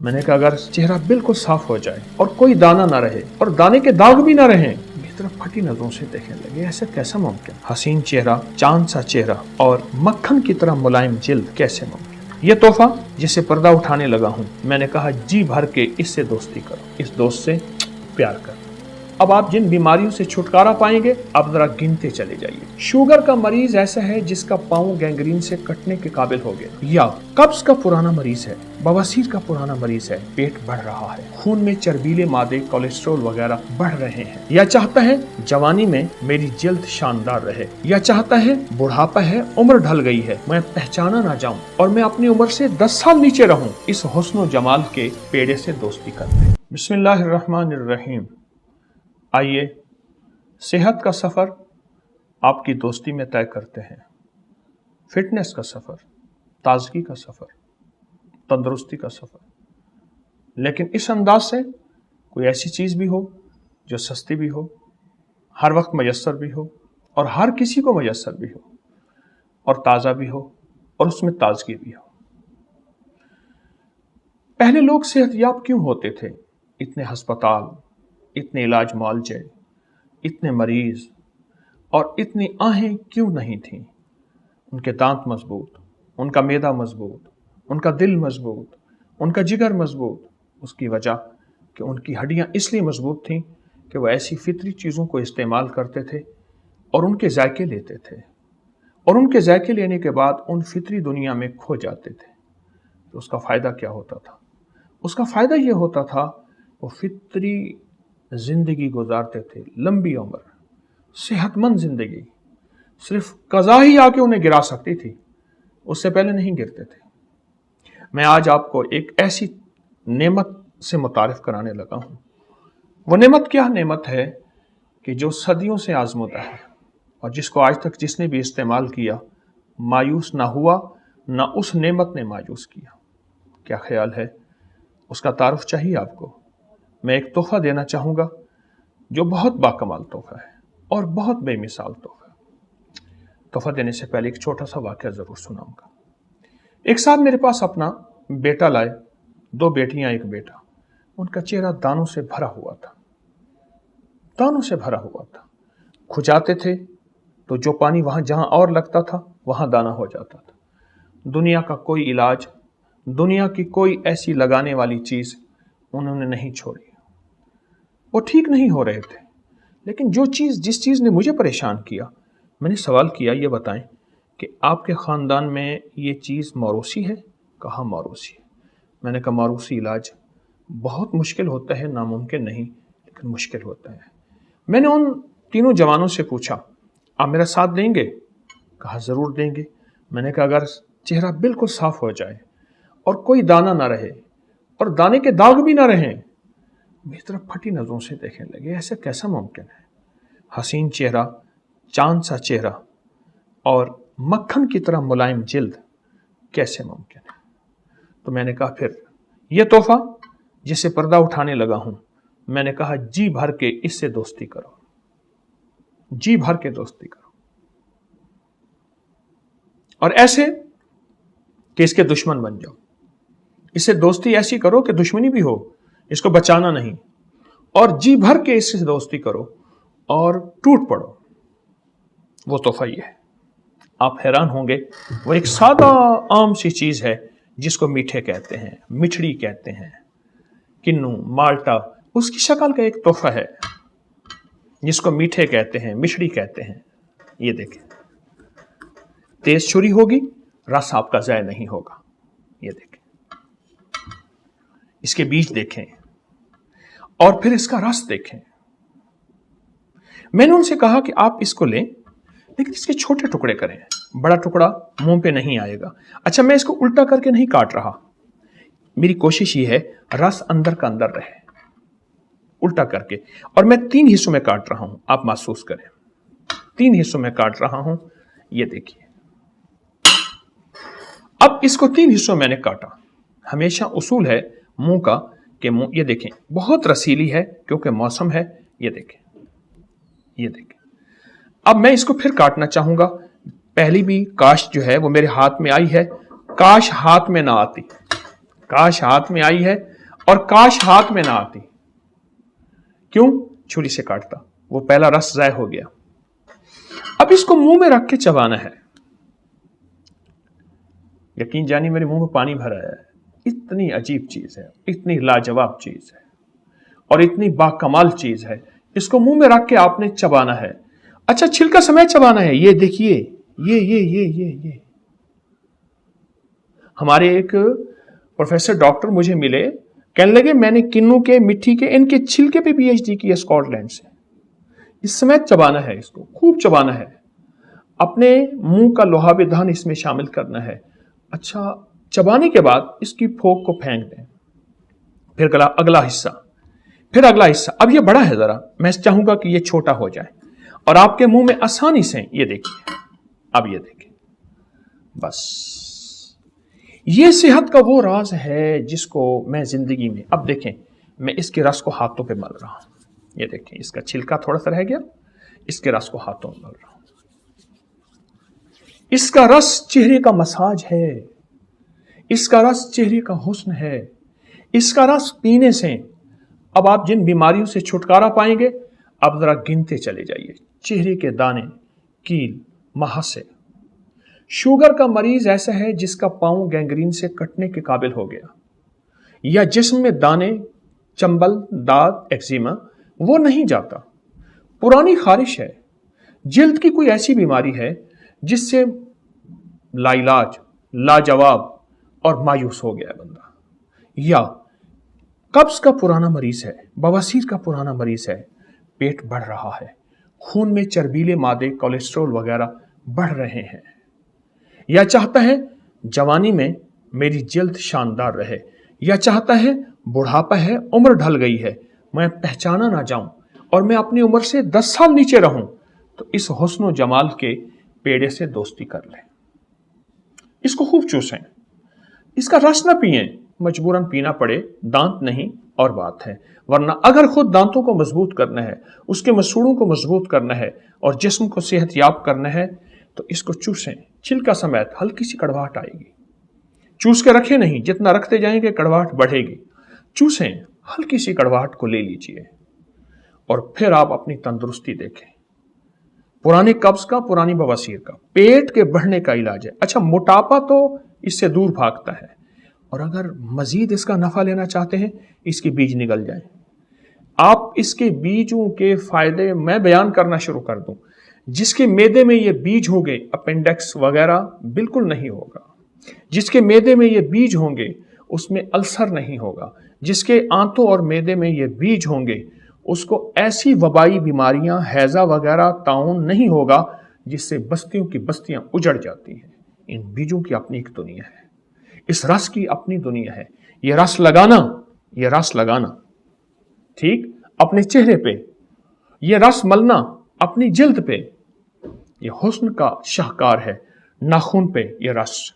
मैंने कहा अगर चेहरा बिल्कुल साफ हो जाए और कोई दाना ना रहे और दाने के दाग भी ना रहे, मेरी तरफ फटी नजरों से देखने लगे। ऐसा कैसा मुमकिन? हसीन चेहरा, चांद सा चेहरा और मक्खन की तरह मुलायम जिल्द, कैसे मुमकिन? ये तोहफा जिसे पर्दा उठाने लगा हूँ, मैंने कहा जी भर के इससे दोस्ती करो, इस दोस्त से प्यार करो। अब आप जिन बीमारियों से छुटकारा पाएंगे, आप जरा गिनते चले जाइए। शुगर का मरीज ऐसा है जिसका पांव गैंग्रीन से कटने के काबिल हो गया, या कब्ज का पुराना मरीज है, बवासीर का पुराना मरीज है, पेट बढ़ रहा है, खून में चर्बीले मादे, कोलेस्ट्रॉल वगैरह बढ़ रहे हैं, या चाहता है जवानी में मेरी जल्द शानदार रहे, या चाहता है बुढ़ापा है, उम्र ढल गई है, मैं पहचाना ना जाऊं और मैं अपनी उम्र से 10 साल नीचे रहूं, इस हुस्न जमाल के पेड़े से दोस्ती करते। बिस्मिल्लाहिर्रहमानिर्रहीम। आइए सेहत का सफ़र आपकी दोस्ती में तय करते हैं। फिटनेस का सफ़र, ताजगी का सफ़र, तंदुरुस्ती का सफ़र, लेकिन इस अंदाज से कोई ऐसी चीज़ भी हो जो सस्ती भी हो, हर वक्त मयस्सर भी हो और हर किसी को मयस्सर भी हो, और ताज़ा भी हो और उसमें ताजगी भी हो। पहले लोग सेहतयाब क्यों होते थे? इतने हस्पताल, इतने इलाज मुआलजे, इतने मरीज और इतनी आहें क्यों नहीं थीं? उनके दांत मजबूत, उनका मैदा मजबूत, उनका दिल मजबूत, उनका जिगर मजबूत। उसकी वजह कि उनकी हड्डियां इसलिए मजबूत थीं कि वो ऐसी फितरी चीज़ों को इस्तेमाल करते थे और उनके जायके लेते थे, और उनके जायके लेने के बाद उन फितरी दुनिया में खो जाते थे। तो उसका फ़ायदा क्या होता था? उसका फ़ायदा ये होता था वो फितरी जिंदगी गुजारते थे, लंबी उम्र, सेहतमंद जिंदगी। सिर्फ कज़ा ही आके उन्हें गिरा सकती थी, उससे पहले नहीं गिरते थे। मैं आज आपको एक ऐसी नेमत से मुतारिफ कराने लगा हूँ। वो नेमत क्या नेमत है कि जो सदियों से आजमूदा है और जिसको आज तक जिसने भी इस्तेमाल किया मायूस ना हुआ, ना उस नेमत ने मायूस किया। क्या ख्याल है? उसका तारुफ चाहिए आपको? मैं एक तोहफा देना चाहूँगा जो बहुत बाकमाल तोहफा है और बहुत बेमिसाल तोहफा है। तोहफा देने से पहले एक छोटा सा वाक़या ज़रूर सुनाऊंगा। एक साहब मेरे पास अपना बेटा लाए, 2 बेटियां, 1 बेटा। उनका चेहरा दानों से भरा हुआ था, दानों से भरा हुआ था। खुजाते थे तो जो पानी वहाँ जहाँ और लगता था वहाँ दाना हो जाता था। दुनिया का कोई इलाज, दुनिया की कोई ऐसी लगाने वाली चीज़ उन्होंने नहीं छोड़ी। वो ठीक नहीं हो रहे थे, लेकिन जिस चीज़ ने मुझे परेशान किया, मैंने सवाल किया, ये बताएं कि आपके ख़ानदान में ये चीज़ मौरूसी है? कहा मौरूसी है। मैंने कहा मौरूसी इलाज बहुत मुश्किल होता है, नामुमकिन नहीं, लेकिन मुश्किल होता है। मैंने उन तीनों जवानों से पूछा, आप मेरा साथ देंगे? कहा ज़रूर देंगे। मैंने कहा अगर चेहरा बिल्कुल साफ़ हो जाए और कोई दाना ना रहे और दाने के दाग भी ना रहें, मेरी तरफ फटी नजरों से देखने लगे। ऐसा कैसा मुमकिन है? हसीन चेहरा, चांद सा चेहरा और मक्खन की तरह मुलायम जिल्द, कैसे मुमकिन है? तो मैंने कहा फिर ये तोहफा जिसे पर्दा उठाने लगा हूं, मैंने कहा जी भर के इससे दोस्ती करो, जी भर के दोस्ती करो, और ऐसे कि इसके दुश्मन बन जाओ। इससे दोस्ती ऐसी करो कि दुश्मनी भी हो, इसको बचाना नहीं, और जी भर के इससे दोस्ती करो और टूट पड़ो। वो तोहफा ये है। आप हैरान होंगे, वो एक सादा आम सी चीज़ है जिसको मीठे कहते हैं, मिठड़ी कहते हैं, किन्नू, माल्टा, उसकी शक्ल का एक तोहफा है जिसको मीठे कहते हैं, मिठड़ी कहते हैं। ये देखें, तेज छुरी होगी, रस आपका ज़ाय नहीं होगा। ये देखें, इसके बीज देखें और फिर इसका रस देखें। मैंने उनसे कहा कि आप इसको लें, लेकिन इसके छोटे टुकड़े करें, बड़ा टुकड़ा मुंह पे नहीं आएगा। अच्छा, मैं इसको उल्टा करके नहीं काट रहा, मेरी कोशिश ये है रस अंदर का अंदर रहे, उल्टा करके, और मैं 3 हिस्सों में काट रहा हूं, आप महसूस करें। 3 हिस्सों में काट रहा हूं, ये देखिए। अब इसको 3 हिस्सों मैंने काटा। हमेशा उसूल है मुंह का कि मुंह, ये देखें, बहुत रसीली है क्योंकि मौसम है। ये देखें, ये देखें। अब मैं इसको फिर काटना चाहूंगा। पहली भी काश जो है वो मेरे हाथ में आई है, काश हाथ में ना आती, काश हाथ में आई है और काश हाथ में ना आती। क्यों? छुरी से काटता, वो पहला रस ज़ाय हो गया। अब इसको मुंह में रख के चबाना है। यकीन जानिए मेरे मुंह में पानी भर आया है। इतनी अजीब चीज है, इतनी लाजवाब चीज है और इतनी बाकमाल चीज है। इसको मुंह में रख के आपने चबाना है। अच्छा, छिलका समेत चबाना है। ये देखिए, ये हमारे एक प्रोफेसर डॉक्टर मुझे मिले, कहने लगे मैंने किन्नू के, मिट्टी के, इनके छिलके पे पीएचडी की है स्कॉटलैंड से। इस समेत चबाना है, इसको खूब चबाना है। अपने मुंह का लोहा विधान इसमें शामिल करना है। अच्छा, चबाने के बाद इसकी फोक को फेंक दें। फिर अगला हिस्सा, फिर अगला हिस्सा। अब ये बड़ा है जरा, मैं चाहूंगा कि ये छोटा हो जाए और आपके मुंह में आसानी से, ये देखिए, अब ये देखिए, बस ये सेहत का वो राज है जिसको मैं जिंदगी में, अब देखें, मैं इसके रस को हाथों पे मल रहा हूं। ये देखें, इसका छिलका थोड़ा सा रह गया, इसके रस को हाथों में मल रहा हूं। इसका रस चेहरे का मसाज है, इसका रस चेहरे का हुस्न है। इसका रस पीने से अब आप जिन बीमारियों से छुटकारा पाएंगे, अब जरा गिनते चले जाइए। चेहरे के दाने, कील, महासे। शुगर का मरीज ऐसा है जिसका पांव गैंग्रीन से कटने के काबिल हो गया, या जिस्म में दाने, चंबल, दाद, एक्जिमा, वो नहीं जाता। पुरानी खारिश है, जिल्द की कोई ऐसी बीमारी है जिससे लाइलाज, लाजवाब और मायूस हो गया बंदा, या कब्ज का पुराना मरीज है, बवासीर का पुराना मरीज है, पेट बढ़ रहा है, खून में चर्बीले मादे, कोलेस्ट्रॉल वगैरह बढ़ रहे हैं, या चाहता है जवानी में मेरी जल्द शानदार रहे, या चाहता है बुढ़ापा है, उम्र ढल गई है, मैं पहचाना ना जाऊं और मैं अपनी उम्र से 10 साल नीचे रहूं, तो इस हुस्न जमाल के पेड़े से दोस्ती कर ले। इसको खूब चूसें, इसका रस न पिएं, मजबूरन पीना पड़े, दांत नहीं और बात है, वरना अगर खुद दांतों को मजबूत करना है, उसके मसूड़ों को मजबूत करना है और जिस्म को सेहतयाब करना है, तो इसको चूसें। छिलका समेत हल्की सी कड़वाहट आएगी, चूस के रखें नहीं, जितना रखते जाएंगे कड़वाहट बढ़ेगी। चूसें, हल्की सी कड़वाहट को ले लीजिए और फिर आप अपनी तंदुरुस्ती देखें। पुराने कब्ज का, पुरानी बवासीर का, पेट के बढ़ने का इलाज है। अच्छा, मोटापा तो इससे दूर भागता है, और अगर मजीद इसका नफा लेना चाहते हैं, इसके बीज निकल जाएं। आप इसके बीजों के फायदे मैं बयान करना शुरू कर दूं। जिसके मैदे में ये बीज होंगे, अपेंडिक्स वगैरह बिल्कुल नहीं होगा। जिसके मैदे में ये बीज होंगे, उसमें अल्सर नहीं होगा। जिसके आंतों और मैदे में ये बीज होंगे, उसको ऐसी वबाई बीमारियां, हैजा वगैरह, ताउन नहीं होगा जिससे बस्तियों की बस्तियां उजड़ जाती हैं। इन बीजों की अपनी एक दुनिया है, इस रस की अपनी दुनिया है। ये रस लगाना, ठीक, अपने चेहरे पे, ये रस मलना अपनी जिल्द पे, ये हुस्न का शाहकार है। नाखून पे ये रस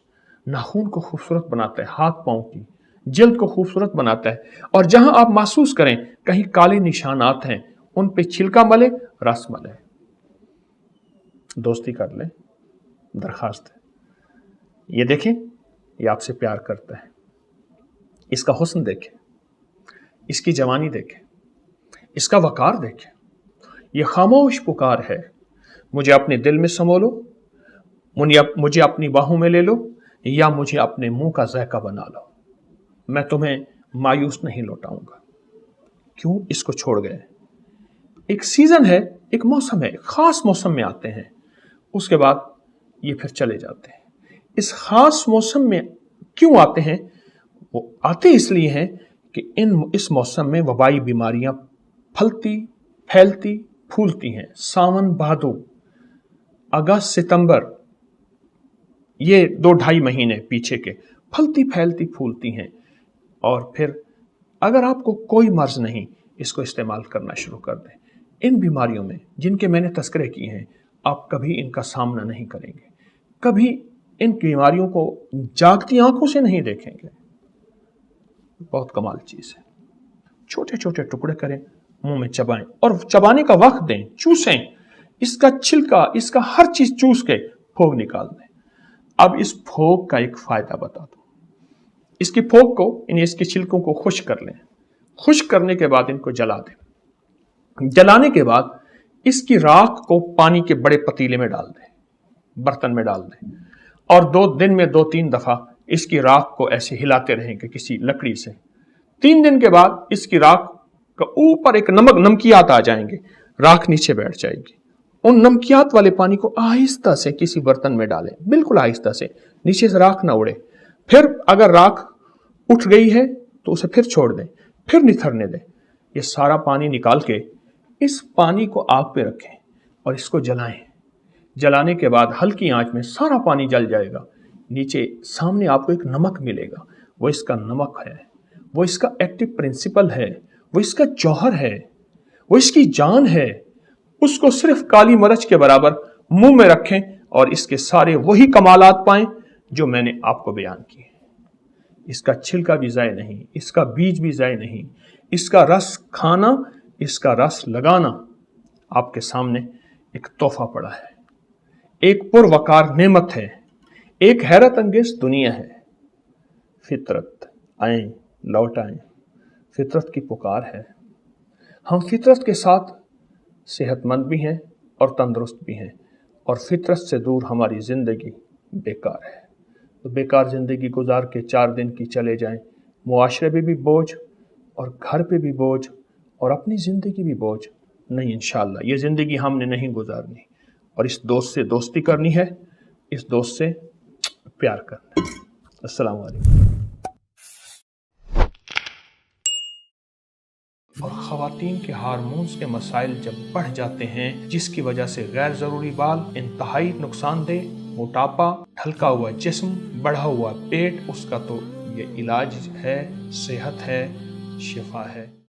नाखून को खूबसूरत बनाता है, हाथ पांव की जिल्द को खूबसूरत बनाता है। और जहां आप महसूस करें कहीं काले निशानात हैं, उन पे छिलका मले, रस मले, दोस्ती कर ले, दरखास्त है। ये देखें, ये आपसे प्यार करता है। इसका हुस्न देखें, इसकी जवानी देखें, इसका वकार देखें। ये खामोश पुकार है, मुझे अपने दिल में समो लो, मुझे अपनी बाहों में ले लो, या मुझे अपने मुंह का ज़ायका बना लो, मैं तुम्हें मायूस नहीं लौटाऊंगा। क्यों इसको छोड़ गए? एक सीजन है, एक मौसम है, खास मौसम में आते हैं, उसके बाद ये फिर चले जाते हैं। इस खास मौसम में क्यों आते हैं? वो आते इसलिए हैं कि इस मौसम में वबाई बीमारियां फलती, फैलती, फूलती हैं। सावन, भादो, अगस्त, सितंबर, ये 2-2.5 महीने पीछे के फलती, फैलती, फूलती हैं। और फिर अगर आपको कोई मर्ज नहीं, इसको इस्तेमाल करना शुरू कर दें। इन बीमारियों में जिनके मैंने तस्करे किए हैं, आप कभी इनका सामना नहीं करेंगे, कभी इन बीमारियों को जागती आंखों से नहीं देखेंगे। बहुत कमाल चीज है। छोटे छोटे टुकड़े करें, मुंह में चबाएं और चबाने का वक्त दें, चूसें। इसका छिलका, इसका हर चीज चूस के फोग निकाल दें। अब इस फोग का एक फायदा बता दूं। اس کی پھوک کو یعنی اس کی چھلکوں کو خشک کر لیں. خشک کرنے کے بعد ان کو جلا دیں. جلانے کے بعد اس کی راکھ کو پانی کے بڑے پتیلے میں ڈال دیں, برتن میں ڈال دیں, اور 2 دن میں 2-3 دفعہ اس کی راکھ کو ایسے ہلاتے رہیں کہ کسی لکڑی سے. 3 دن کے بعد اس کی راکھ کا اوپر ایک نمکیات آ جائیں گے, راکھ نیچے بیٹھ جائے گی. ان نمکیات والے پانی کو آہستہ سے کسی برتن میں ڈالیں, بالکل آہستہ سے, نیچے سے راکھ نہ اڑے. پھر اگر راکھ اٹھ گئی ہے تو اسے پھر چھوڑ دیں, پھر نتھرنے دیں. یہ سارا پانی نکال کے اس پانی کو آگ پہ رکھیں اور اس کو جلائیں. جلانے کے بعد ہلکی آنچ میں سارا پانی جل جائے گا. نیچے سامنے آپ کو ایک نمک ملے گا. وہ اس کا نمک ہے, وہ اس کا ایکٹیو پرنسپل ہے, وہ اس کا جوہر ہے, وہ اس کی جان ہے. اس کو صرف کالی مرچ کے برابر منہ میں رکھیں اور اس کے سارے وہی کمالات پائیں جو میں نے آپ کو بیان کیے. اس کا چھلکا بھی ضائع نہیں, اس کا بیج بھی ضائع نہیں, اس کا رس کھانا, اس کا رس لگانا آپ کے سامنے ایک تحفہ پڑا ہے, ایک پروقار نعمت ہے, ایک حیرت انگیز دنیا ہے. فطرت آئیں, لوٹ آئیں. فطرت کی پکار ہے. ہم فطرت کے ساتھ صحت مند بھی ہیں اور تندرست بھی ہیں, اور فطرت سے دور ہماری زندگی بیکار ہے. تو بیکار زندگی گزار کے 4 دن کی چلے جائیں, معاشرے پہ بھی بوجھ اور گھر پہ بھی بوجھ اور اپنی زندگی بھی بوجھ نہیں. انشاءاللہ یہ زندگی ہم نے نہیں گزارنی, اور اس دوست سے دوستی کرنی ہے, اس دوست سے پیار کرنا ہے. السلام علیکم. اور خواتین کے ہارمونز کے مسائل جب بڑھ جاتے ہیں, جس کی وجہ سے غیر ضروری بال, انتہائی نقصان دہ موٹاپا, ڈھلکا ہوا جسم, بڑھا ہوا پیٹ, اس کا تو یہ علاج ہے, صحت ہے, شفا ہے.